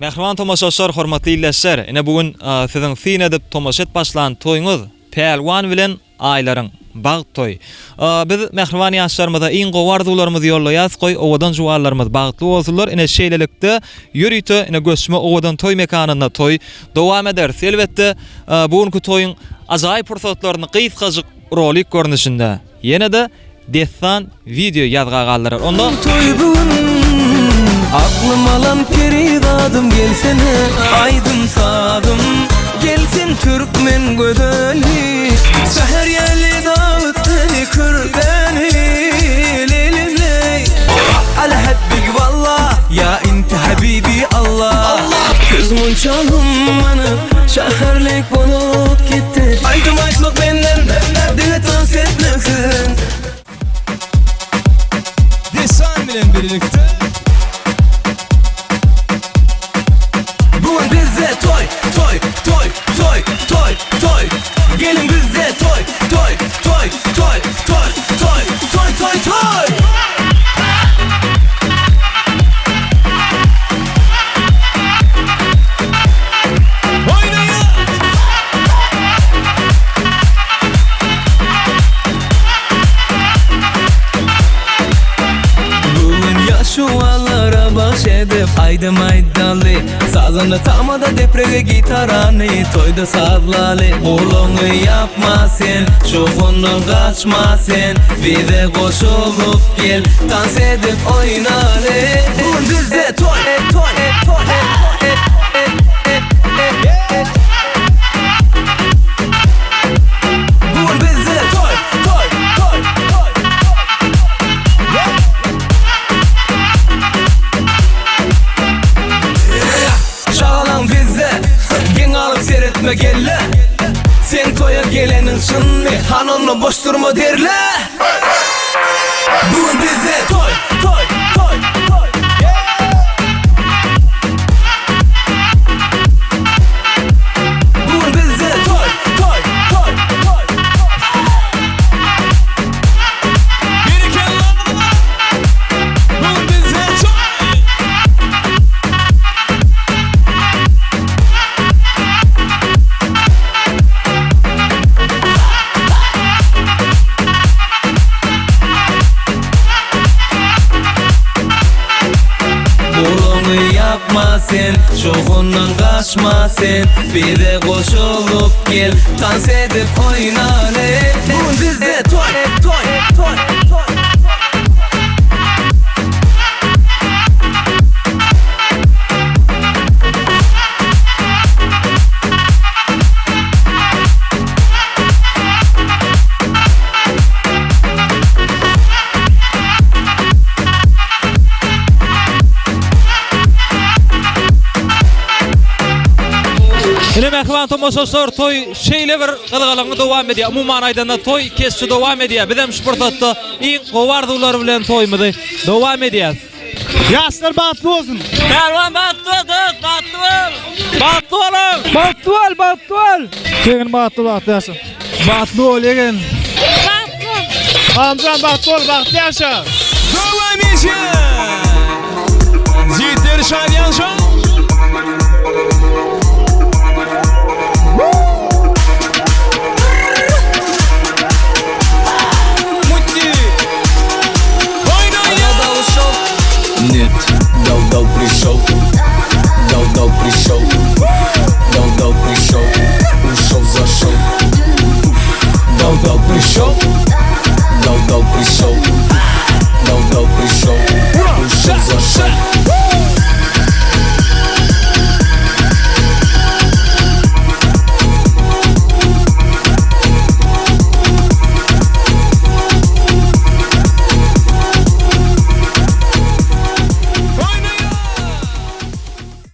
Mehriban tomaşaşlar, hormatly illäşler. Ene bugün siziň fin edip tomaşet başlan toýuňyz Pelwan bilen aýlaryň bag toy. Biz mehriban ýaşlarymyza iň gowardylarymyzy ýollaýas goý, owadan juwarlarymyz bagtly bolsunlar. Ene şeýlelikde ýürüýte, ene göçme owadan toy mekanynda toy dowam eder. Elbetde bugünkü toýuň ajaýyp pursatlaryny gysgasyk rolik görnüşinde. Ýene-de destan video ýazgaganlar. Onda aklım alan peridadım gelsene aydın sadım gelsin Türkmen gödeli seher yerli dağıttı kırdeni lelimley ala habbik vallah ya inti habibi Allah kızmın çalım bana şehirlik bulup gitti aydım aytmak benden dile dans etmeksin desan bilen birlikte toy gelin bizde toy şuvallara baş edip aydım aydalı sazında tamada deprege gitarani toyda sazlalı Oğlunu yapma sen şokundan kaçma sen bize koşulup gel dans edip oynalı bugün bizde toy gelle sen toya gelenin şınni hanonla boş durma derle bugün bize toy bugün bize toy biri kellanma bugün bize toy yapma sen şokundan kaçma sen bir de koşulup gel dans edip oynalı bugün bizde toy Ene mehriban tomaşaşlar toy şeýle bir gylgalyny dowam edýär. Umumyň aýdanda toy kesçi dowam edýär. Bizem şu pursatda iň gowardylar bilen toýmyzy dowam edýär. Ýaşlar batly bolsun. Pelwan batly Batly. Kegin batly ýaşa. Batly bol egen. Amcan batly ýaşa. Dowam edýär. Ziter şalyan